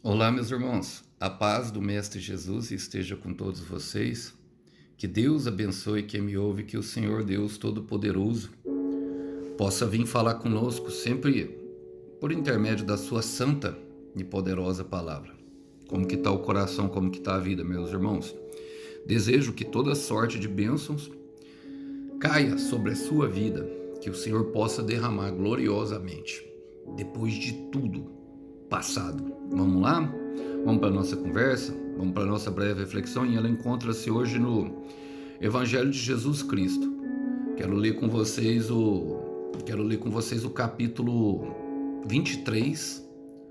Olá, meus irmãos. A paz do Mestre Jesus esteja com todos vocês. Que Deus abençoe quem me ouve, que o Senhor Deus Todo-Poderoso possa vir falar conosco sempre por intermédio da sua santa e poderosa palavra. Como que está o coração, como que está a vida, meus irmãos? Desejo que toda sorte de bênçãos caia sobre a sua vida, que o Senhor possa derramar gloriosamente, depois de tudo passado. Vamos lá? Vamos para a nossa conversa? Vamos para a nossa breve reflexão, e ela encontra-se hoje no Evangelho de Jesus Cristo. Quero ler com vocês o capítulo 23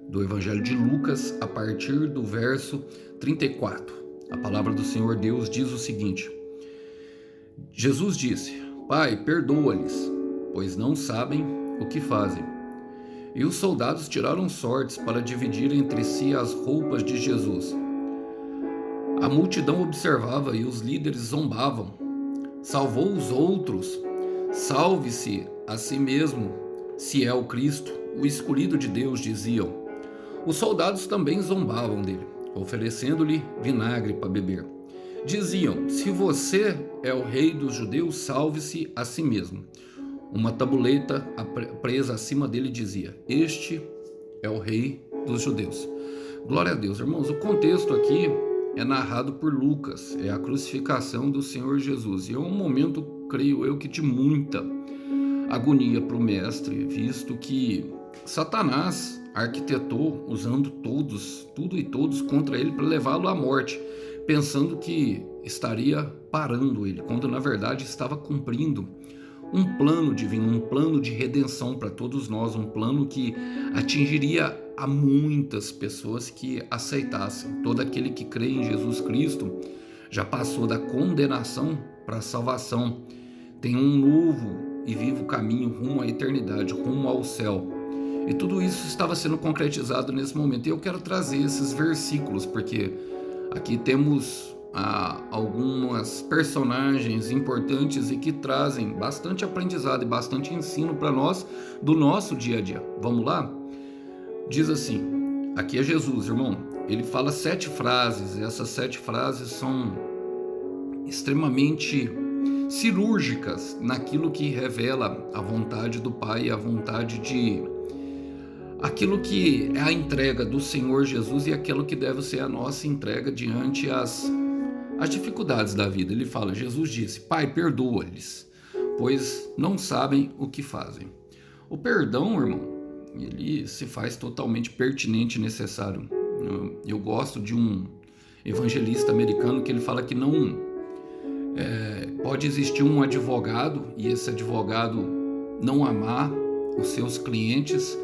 do Evangelho de Lucas, a partir do verso 34. A palavra do Senhor Deus diz o seguinte: Jesus disse: Pai, perdoa-lhes, pois não sabem o que fazem. E os soldados tiraram sortes para dividir entre si as roupas de Jesus. A multidão observava e os líderes zombavam. Salvou os outros, salve-se a si mesmo, se é o Cristo, o escolhido de Deus, diziam. Os soldados também zombavam dele, oferecendo-lhe vinagre para beber. Diziam: se você é o rei dos judeus, salve-se a si mesmo. Uma tabuleta presa acima dele dizia: este é o rei dos judeus. Glória a Deus, irmãos. O contexto aqui é narrado por Lucas, é a crucificação do Senhor Jesus. E é um momento, creio eu, que de muita agonia para o mestre, visto que Satanás arquitetou, usando tudo e todos contra ele para levá-lo à morte, pensando que estaria parando ele, quando na verdade estava cumprindo um plano divino, um plano de redenção para todos nós, um plano que atingiria a muitas pessoas que aceitassem. Todo aquele que crê em Jesus Cristo já passou da condenação para a salvação, tem um novo e vivo caminho rumo à eternidade, rumo ao céu. E tudo isso estava sendo concretizado nesse momento. E eu quero trazer esses versículos, porque aqui temos algumas personagens importantes e que trazem bastante aprendizado e bastante ensino para nós do nosso dia a dia. Vamos lá? Diz assim, aqui é Jesus, irmão. Ele fala 7 frases, e essas 7 frases são extremamente cirúrgicas naquilo que revela a vontade do Pai, a vontade de aquilo que é a entrega do Senhor Jesus e aquilo que deve ser a nossa entrega diante as dificuldades da vida. Ele fala, Jesus disse: Pai, perdoa-lhes, pois não sabem o que fazem. O perdão, irmão, ele se faz totalmente pertinente e necessário. Eu gosto de um evangelista americano que ele fala que não pode existir um advogado e esse advogado não amar os seus clientes.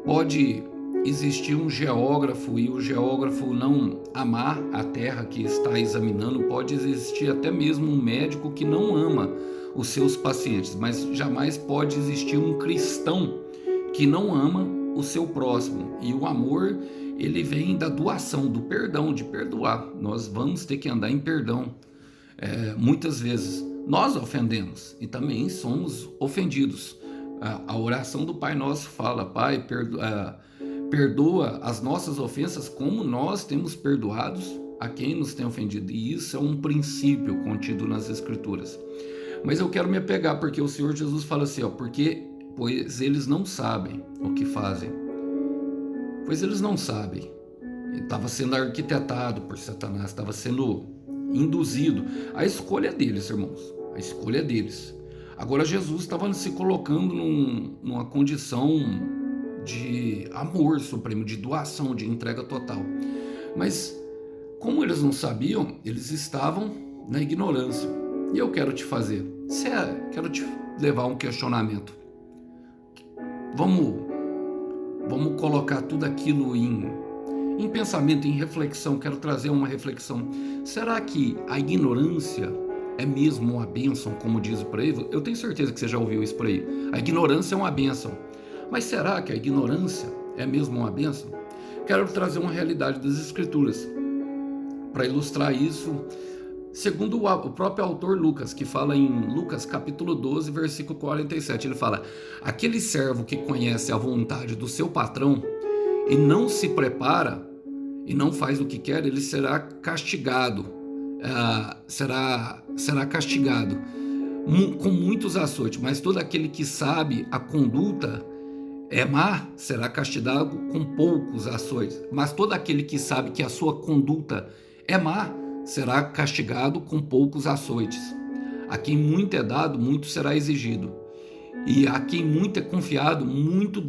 Pode existir um geógrafo e o geógrafo não amar a terra que está examinando. Pode existir até mesmo um médico que não ama os seus pacientes, mas jamais pode existir um cristão que não ama o seu próximo. E o amor, ele vem da doação, do perdão, de perdoar. Nós vamos ter que andar em perdão. Muitas vezes nós ofendemos e também somos ofendidos. A oração do Pai Nosso fala: Pai, perdoa as nossas ofensas como nós temos perdoados a quem nos tem ofendido. E isso é um princípio contido nas Escrituras. Mas eu quero me apegar, porque o Senhor Jesus fala assim, pois eles não sabem o que fazem. Pois eles não sabem. Ele estava sendo arquitetado por Satanás, estava sendo induzido. A escolha é deles, irmãos. A escolha é deles. Agora Jesus estava se colocando numa condição de amor supremo, de doação, de entrega total. Mas como eles não sabiam, eles estavam na ignorância. E eu quero te quero te levar a um questionamento. Vamos colocar tudo aquilo em pensamento, em reflexão. Quero trazer uma reflexão. Será que a ignorância é mesmo uma bênção, como diz por aí? Eu tenho certeza que você já ouviu isso por aí. A ignorância é uma bênção. Mas será que a ignorância é mesmo uma bênção? Quero trazer uma realidade das Escrituras para ilustrar isso, segundo o próprio autor Lucas, que fala em Lucas capítulo 12, versículo 47. Ele fala: aquele servo que conhece a vontade do seu patrão e não se prepara, e não faz o que quer, ele será castigado, será castigado com muitos açoites, mas todo aquele que sabe a conduta é má, será castigado com poucos açoites, mas todo aquele que sabe que a sua conduta é má, será castigado com poucos açoites. A quem muito é dado, muito será exigido, e a quem muito é confiado, muito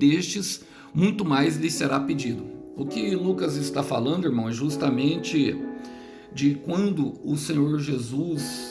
mais lhe será pedido. O que Lucas está falando, irmão, é justamente de quando o Senhor Jesus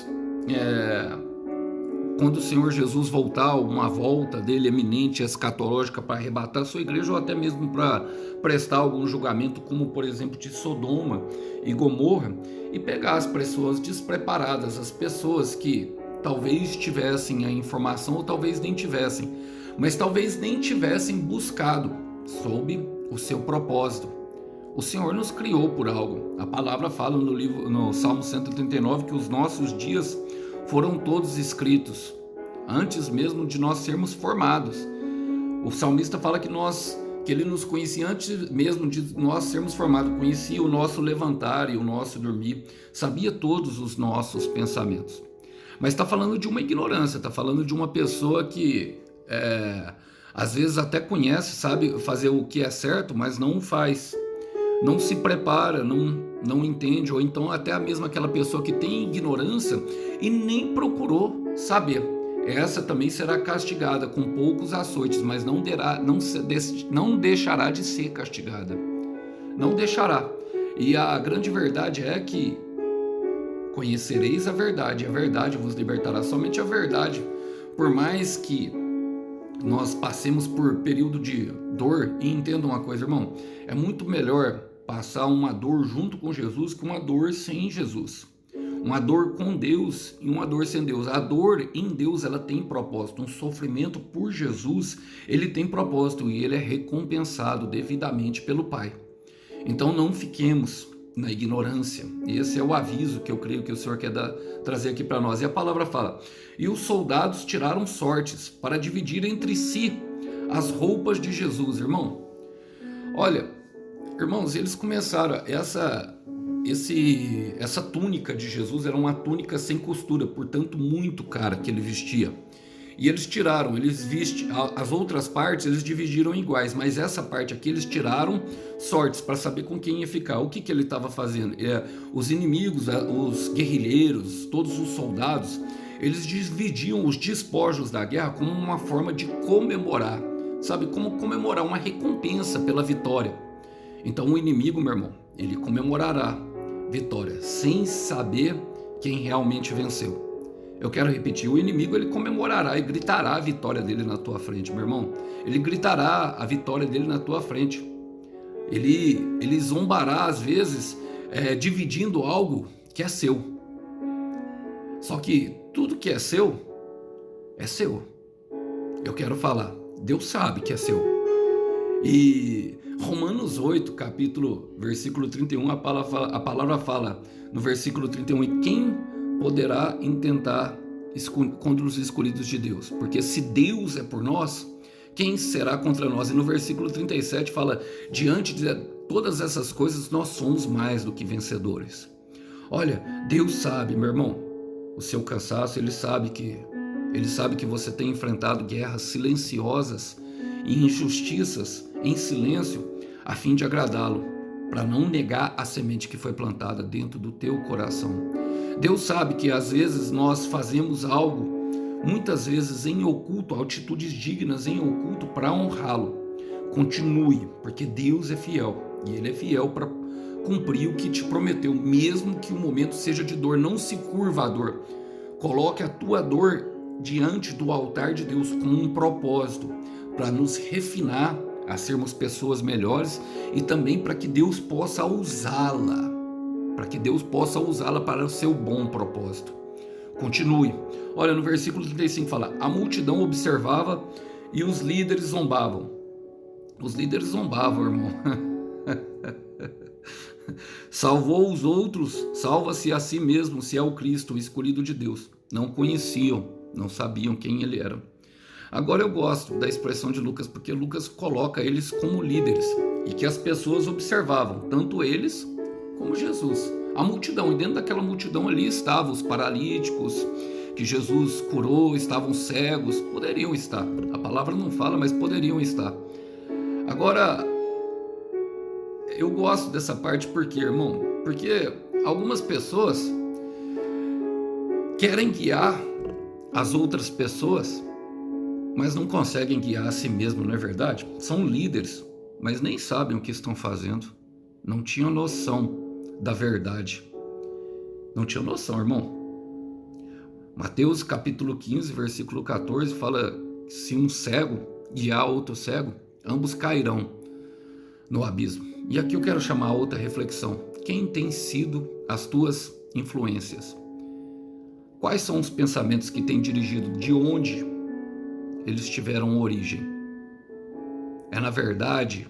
voltar, uma volta dele eminente, escatológica, para arrebatar a sua igreja, ou até mesmo para prestar algum julgamento, como por exemplo de Sodoma e Gomorra, e pegar as pessoas despreparadas, as pessoas que talvez tivessem a informação ou talvez nem tivessem, mas talvez nem tivessem buscado sob o seu propósito. O Senhor nos criou por algo. A palavra fala no Salmo 139 que os nossos dias foram todos escritos antes mesmo de nós sermos formados. O salmista fala que ele nos conhecia antes mesmo de nós sermos formados, conhecia o nosso levantar e o nosso dormir, sabia todos os nossos pensamentos. Mas está falando de uma ignorância, está falando de uma pessoa que às vezes até conhece, sabe fazer o que é certo, mas não faz, não se prepara, não entende, ou então até mesmo aquela pessoa que tem ignorância e nem procurou saber. Essa também será castigada com poucos açoites, mas não deixará de ser castigada. Não deixará. E a grande verdade é que conhecereis a verdade vos libertará. Somente a verdade. Por mais que nós passemos por período de dor, e entenda uma coisa, irmão, é muito melhor passar uma dor junto com Jesus que uma dor sem Jesus. Uma dor com Deus e uma dor sem Deus. A dor em Deus, ela tem propósito. Um sofrimento por Jesus, ele tem propósito e ele é recompensado devidamente pelo Pai. Então não fiquemos na ignorância. Esse é o aviso que eu creio que o Senhor quer trazer aqui para nós. E a palavra fala: e os soldados tiraram sortes para dividir entre si as roupas de Jesus. Irmão, olha, irmãos, eles começaram, essa túnica de Jesus era uma túnica sem costura, portanto muito cara que ele vestia. E eles tiraram, as outras partes eles dividiram iguais, mas essa parte aqui eles tiraram sortes para saber com quem ia ficar. O que ele estava fazendo? Os inimigos, os guerrilheiros, todos os soldados, eles dividiam os despojos da guerra como uma forma de comemorar, sabe? Como comemorar uma recompensa pela vitória. Então o inimigo, meu irmão, ele comemorará vitória sem saber quem realmente venceu. Eu quero repetir, o inimigo ele comemorará e gritará a vitória dele na tua frente, meu irmão. Ele gritará a vitória dele na tua frente. Ele zombará às vezes, dividindo algo que é seu. Só que tudo que é seu, é seu. Eu quero falar, Deus sabe que é seu. E Romanos 8, versículo 31, a palavra fala no versículo 31, e quem poderá intentar contra os escolhidos de Deus? Porque se Deus é por nós, quem será contra nós? E no versículo 37 fala, diante de todas essas coisas nós somos mais do que vencedores. Olha, Deus sabe, meu irmão, o seu cansaço, Ele sabe que você tem enfrentado guerras silenciosas e injustiças em silêncio, a fim de agradá-lo, para não negar a semente que foi plantada dentro do teu coração. Deus sabe que às vezes nós fazemos algo, muitas vezes em oculto, atitudes dignas em oculto para honrá-lo. Continue, porque Deus é fiel, e Ele é fiel para cumprir o que te prometeu, mesmo que o momento seja de dor. Não se curva à dor. Coloque a tua dor diante do altar de Deus com um propósito, para nos refinar a sermos pessoas melhores e também para que Deus possa usá-la, para o seu bom propósito. Continue. Olha, no versículo 35 fala, a multidão observava e os líderes zombavam. Os líderes zombavam, irmão. Salvou os outros, salva-se a si mesmo, se é o Cristo, o escolhido de Deus. Não conheciam, não sabiam quem ele era. Agora eu gosto da expressão de Lucas, porque Lucas coloca eles como líderes e que as pessoas observavam, tanto eles como Jesus. A multidão, e dentro daquela multidão ali estavam os paralíticos, que Jesus curou, estavam cegos, poderiam estar. A palavra não fala, mas poderiam estar. Agora, eu gosto dessa parte porque, irmão, porque algumas pessoas querem guiar as outras pessoas, mas não conseguem guiar a si mesmo, não é verdade? São líderes, mas nem sabem o que estão fazendo. Não tinham noção da verdade. Não tinham noção, irmão. Mateus capítulo 15, versículo 14, fala que se um cego guiar outro cego, ambos cairão no abismo. E aqui eu quero chamar outra reflexão. Quem tem sido as tuas influências? Quais são os pensamentos que têm dirigido? De onde eles tiveram origem? É, na verdade,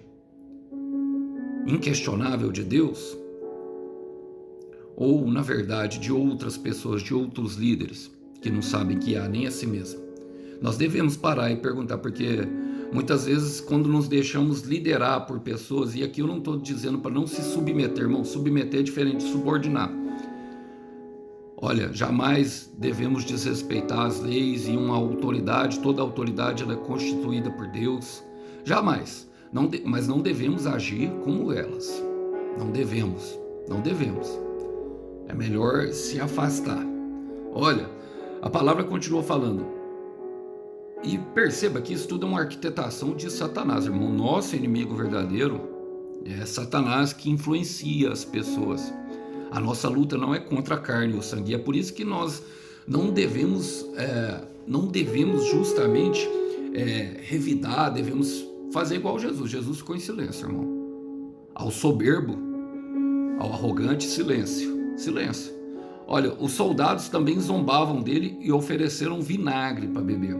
inquestionável de Deus? Ou, na verdade, de outras pessoas, de outros líderes que não sabem guiar nem a si mesmo? Nós devemos parar e perguntar, porque muitas vezes quando nos deixamos liderar por pessoas, e aqui eu não estou dizendo para não se submeter, irmão, submeter é diferente de subordinar. Olha, jamais devemos desrespeitar as leis e uma autoridade, toda autoridade ela é constituída por Deus, jamais, mas não devemos agir como elas, não devemos. É melhor se afastar. Olha, a palavra continua falando. E perceba que isso tudo é uma arquitetação de Satanás, irmão. Nosso inimigo verdadeiro é Satanás, que influencia as pessoas. A nossa luta não é contra a carne e o sangue. É por isso que nós não devemos justamente revidar, devemos fazer igual Jesus. Jesus ficou em silêncio, irmão. Ao soberbo, ao arrogante, silêncio. Olha, os soldados também zombavam dele e ofereceram vinagre para beber.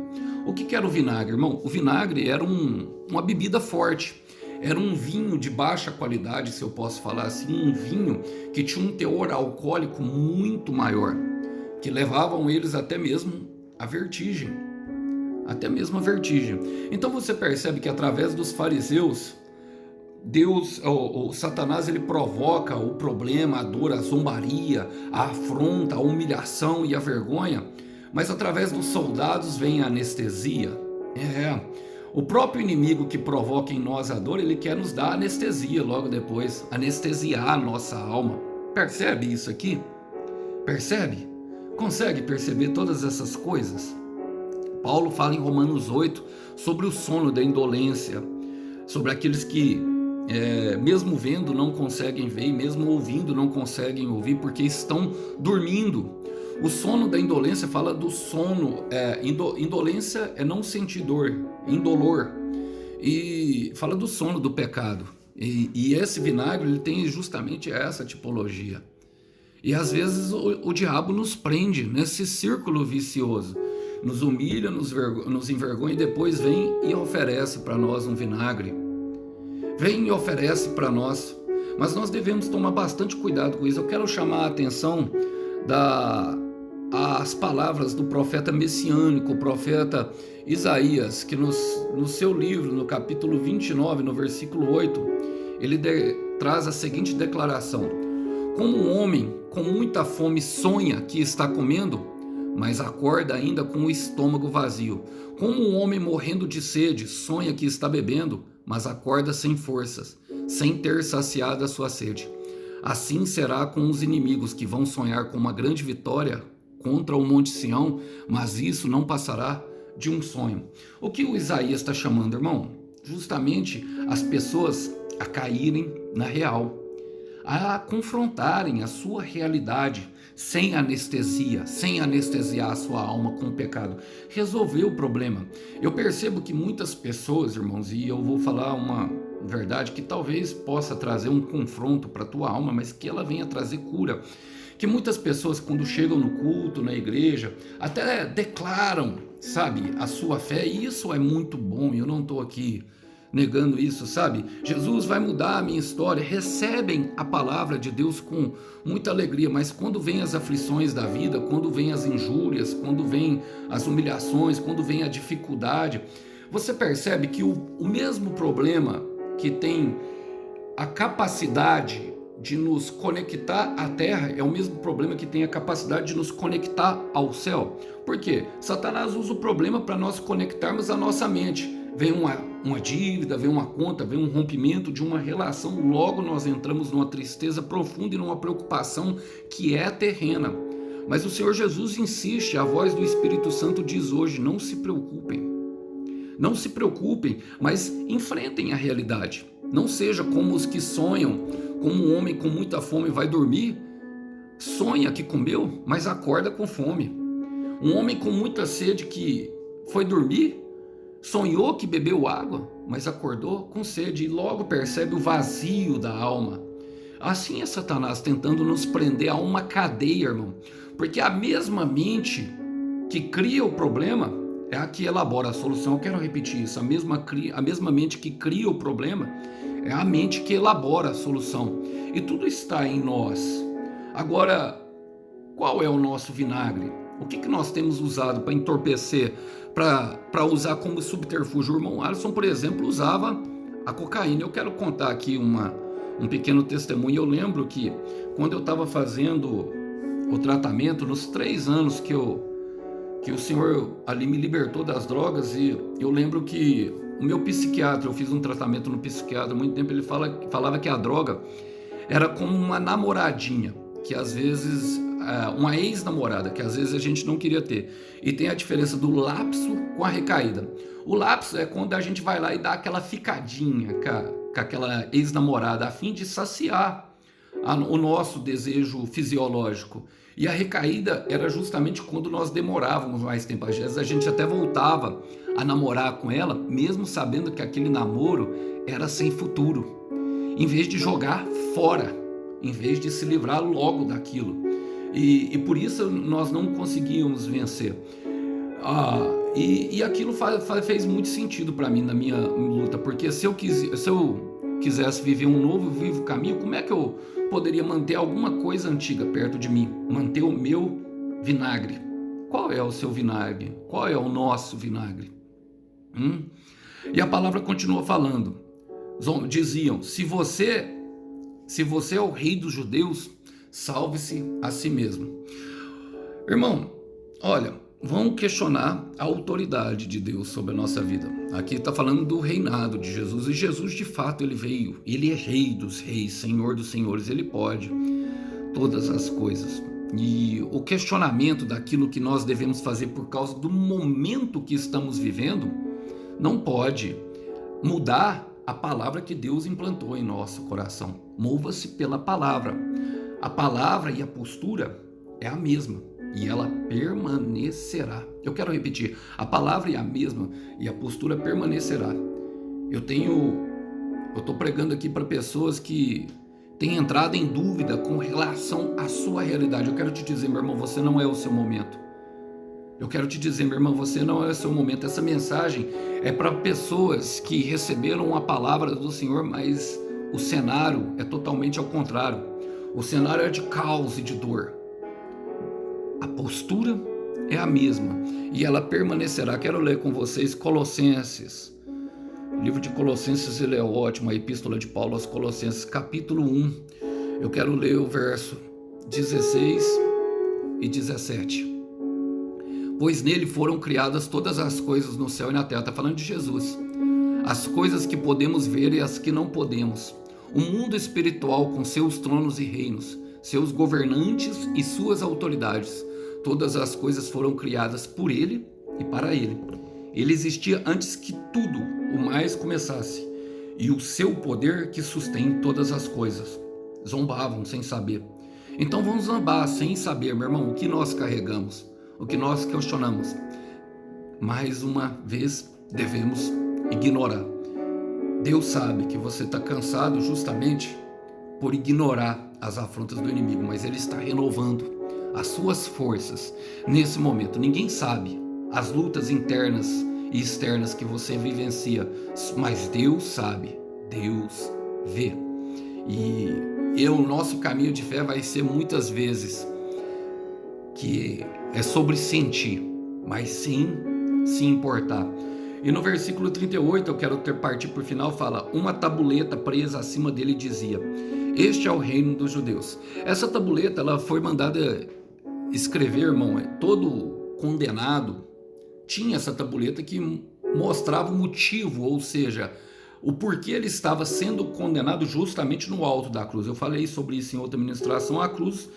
O que era o vinagre, irmão? O vinagre era uma bebida forte. Era um vinho de baixa qualidade, se eu posso falar assim, um vinho que tinha um teor alcoólico muito maior, que levavam eles até mesmo à vertigem. Então você percebe que através dos fariseus, o Satanás, ele provoca o problema, a dor, a zombaria, a afronta, a humilhação e a vergonha, mas através dos soldados vem a anestesia. O próprio inimigo que provoca em nós a dor, ele quer nos dar anestesia logo depois, anestesiar a nossa alma. Percebe isso aqui? Percebe? Consegue perceber todas essas coisas? Paulo fala em Romanos 8 sobre o sono da indolência, sobre aqueles que mesmo vendo não conseguem ver, e mesmo ouvindo não conseguem ouvir porque estão dormindo. O sono da indolência fala do sono, indolência é não sentir dor, indolor, e fala do sono do pecado. E esse vinagre, ele tem justamente essa tipologia. E às vezes o diabo nos prende nesse círculo vicioso, nos humilha, nos envergonha e depois vem e oferece para nós um vinagre. Vem e oferece para nós, mas nós devemos tomar bastante cuidado com isso. Eu quero chamar a atenção as palavras do profeta messiânico, o profeta Isaías, que no seu livro, no capítulo 29, no versículo 8, ele traz a seguinte declaração: como um homem com muita fome sonha que está comendo, mas acorda ainda com o estômago vazio. Como um homem morrendo de sede sonha que está bebendo, mas acorda sem forças, sem ter saciado a sua sede. Assim será com os inimigos que vão sonhar com uma grande vitória contra o Monte Sião, mas isso não passará de um sonho. O que o Isaías está chamando, irmão? Justamente as pessoas a caírem na real, a confrontarem a sua realidade sem anestesia, sem anestesiar a sua alma com o pecado, resolver o problema. Eu percebo que muitas pessoas, irmãos, e eu vou falar uma verdade que talvez possa trazer um confronto para a tua alma, mas que ela venha trazer cura. Que muitas pessoas, quando chegam no culto, na igreja, até declaram, sabe, a sua fé, e isso é muito bom. Eu não estou aqui negando isso, sabe? Jesus vai mudar a minha história. Recebem a palavra de Deus com muita alegria, mas quando vem as aflições da vida, quando vem as injúrias, quando vem as humilhações, quando vem a dificuldade, você percebe que o mesmo problema que tem a capacidade de nos conectar à terra é o mesmo problema que tem a capacidade de nos conectar ao céu. Por quê? Satanás usa o problema para nós conectarmos a nossa mente. Vem uma dívida, vem uma conta, vem um rompimento de uma relação, logo nós entramos numa tristeza profunda e numa preocupação que é terrena. Mas o Senhor Jesus insiste, a voz do Espírito Santo diz hoje, não se preocupem. Não se preocupem, mas enfrentem a realidade. Não seja como os que sonham, como um homem com muita fome vai dormir, sonha que comeu, mas acorda com fome. Um homem com muita sede que foi dormir, sonhou que bebeu água, mas acordou com sede e logo percebe o vazio da alma. Assim é Satanás tentando nos prender a uma cadeia, irmão, porque a mesma mente que cria o problema é a que elabora a solução. Eu quero repetir isso, a mesma mente que cria o problema é a mente que elabora a solução. E tudo está em nós. Agora, qual é o nosso vinagre? O que nós temos usado para entorpecer, para usar como subterfúgio? O irmão Alisson, por exemplo, usava a cocaína. Eu quero contar aqui um pequeno testemunho. Eu lembro que quando eu estava fazendo o tratamento, nos 3 anos que o Senhor ali me libertou das drogas, e eu lembro que o meu psiquiatra, eu fiz um tratamento no psiquiatra há muito tempo, ele falava que a droga era como uma namoradinha, que às vezes, uma ex-namorada, que às vezes a gente não queria ter. E tem a diferença do lapso com a recaída. O lapso é quando a gente vai lá e dá aquela ficadinha com aquela ex-namorada, a fim de saciar o nosso desejo fisiológico. E a recaída era justamente quando nós demorávamos mais tempo. Às vezes a gente até voltava a namorar com ela, mesmo sabendo que aquele namoro era sem futuro. Em vez de jogar fora, em vez de se livrar logo daquilo. E por isso nós não conseguíamos vencer. E aquilo fez muito sentido para mim na minha luta, porque se eu quisesse viver um novo, vivo caminho, como é que eu poderia manter alguma coisa antiga perto de mim? Manter o meu vinagre. Qual é o seu vinagre? Qual é o nosso vinagre? E a palavra continua falando. Diziam, se você é o rei dos judeus, salve-se a si mesmo. Irmão, olha, vamos questionar a autoridade de Deus sobre a nossa vida. Aqui está falando do reinado de Jesus, e Jesus de fato ele veio, ele é rei dos reis, senhor dos senhores, ele pode todas as coisas. E o questionamento daquilo que nós devemos fazer por causa do momento que estamos vivendo não pode mudar a palavra que Deus implantou em nosso coração. Mova-se pela palavra. A palavra e a postura é a mesma e ela permanecerá. Eu quero repetir, a palavra é a mesma e a postura permanecerá. Eu estou pregando aqui para pessoas que têm entrado em dúvida com relação à sua realidade. Eu quero te dizer, meu irmão, você não é o seu momento. Eu quero te dizer, meu irmão, você não é o seu momento. Essa mensagem é para pessoas que receberam a palavra do Senhor, mas o cenário é totalmente ao contrário. O cenário é de caos e de dor. A postura é a mesma e ela permanecerá. Quero ler com vocês Colossenses. O livro de Colossenses ele é ótimo, a epístola de Paulo aos Colossenses, capítulo 1. Eu quero ler o verso 16 e 17. Pois nele foram criadas todas as coisas no céu e na terra. Está falando de Jesus. As coisas que podemos ver e as que não podemos. O mundo espiritual com seus tronos e reinos, seus governantes e suas autoridades. Todas as coisas foram criadas por ele e para ele. Ele existia antes que tudo o mais começasse. E o seu poder que sustém todas as coisas. Zombavam sem saber. Então vamos zombar sem saber, meu irmão, o que nós carregamos. O que nós questionamos, mais uma vez devemos ignorar. Deus sabe que você está cansado justamente por ignorar as afrontas do inimigo, mas Ele está renovando as suas forças nesse momento. Ninguém sabe as lutas internas e externas que você vivencia, mas Deus sabe, Deus vê. E o nosso caminho de fé vai ser muitas vezes que é sobre sentir, mas sim se importar. E no versículo 38, eu quero partir por final, fala: uma tabuleta presa acima dele dizia: este é o reino dos judeus. Essa tabuleta, ela foi mandada escrever, irmão, todo condenado tinha essa tabuleta que mostrava o motivo, ou seja, o porquê ele estava sendo condenado justamente no alto da cruz. Eu falei sobre isso em outra ministração. A cruz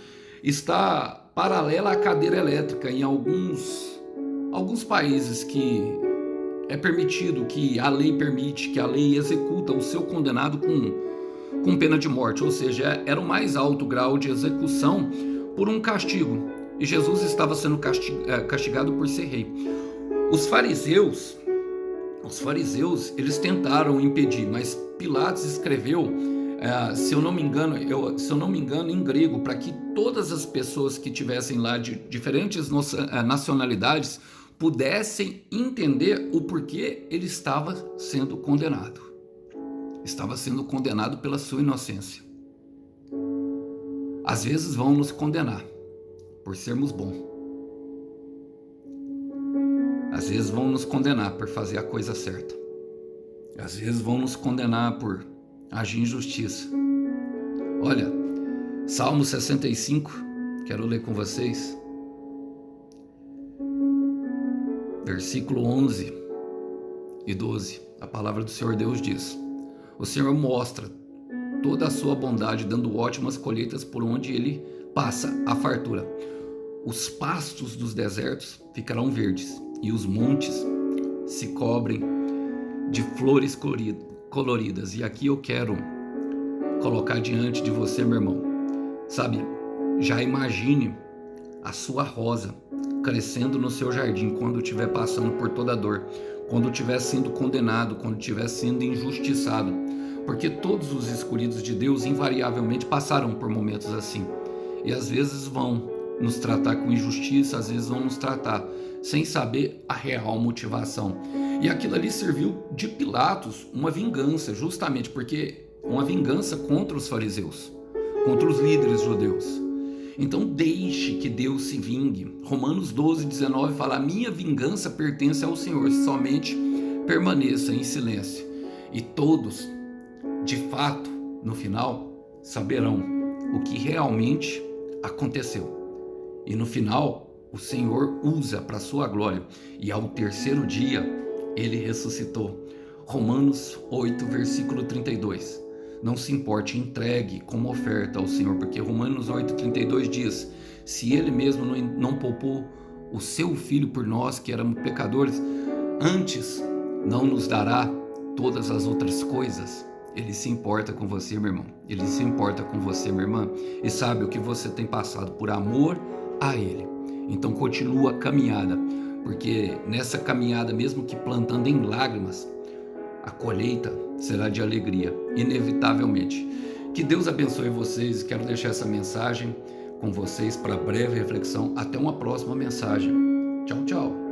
está paralela à cadeira elétrica em alguns países que é permitido, que a lei permite, que a lei executa o seu condenado com pena de morte, ou seja, era o mais alto grau de execução por um castigo. E Jesus estava sendo castigado por ser rei. Os fariseus, eles tentaram impedir, mas Pilatos escreveu, se eu não me engano, em grego, para que todas as pessoas que tivessem lá de diferentes nacionalidades pudessem entender o porquê ele estava sendo condenado. Estava sendo condenado pela sua inocência. Às vezes vão nos condenar por sermos bons. Às vezes vão nos condenar por fazer a coisa certa. Às vezes vão nos condenar por agir em justiça. Olha, Salmo 65, quero ler com vocês. Versículo 11 e 12. A palavra do Senhor Deus diz: o Senhor mostra toda a sua bondade, dando ótimas colheitas por onde ele passa a fartura. Os pastos dos desertos ficarão verdes e os montes se cobrem de flores coloridas. E aqui eu quero colocar diante de você, meu irmão, sabe, já imagine a sua rosa crescendo no seu jardim quando estiver passando por toda a dor, quando estiver sendo condenado, quando estiver sendo injustiçado, porque todos os escolhidos de Deus invariavelmente passaram por momentos assim, e às vezes vão nos tratar com injustiça, às vezes vão nos tratar sem saber a real motivação. E aquilo ali serviu de Pilatos uma vingança, justamente porque uma vingança contra os fariseus, contra os líderes judeus. Então deixe que Deus se vingue. Romanos 12, 19 fala: a minha vingança pertence ao Senhor, somente permaneça em silêncio. E todos, de fato, no final, saberão o que realmente aconteceu. E no final, o Senhor usa para a sua glória. E ao terceiro dia, ele ressuscitou. Romanos 8, versículo 32. Não se importe, entregue como oferta ao Senhor, porque Romanos 8,32 diz: se ele mesmo não poupou o seu filho por nós, que éramos pecadores, antes não nos dará todas as outras coisas. Ele se importa com você, meu irmão. Ele se importa com você, minha irmã, e sabe o que você tem passado por amor a ele. Então continua a caminhada, porque nessa caminhada, mesmo que plantando em lágrimas, a colheita será de alegria, inevitavelmente. Que Deus abençoe vocês. Quero deixar essa mensagem com vocês para breve reflexão. Até uma próxima mensagem. Tchau, tchau.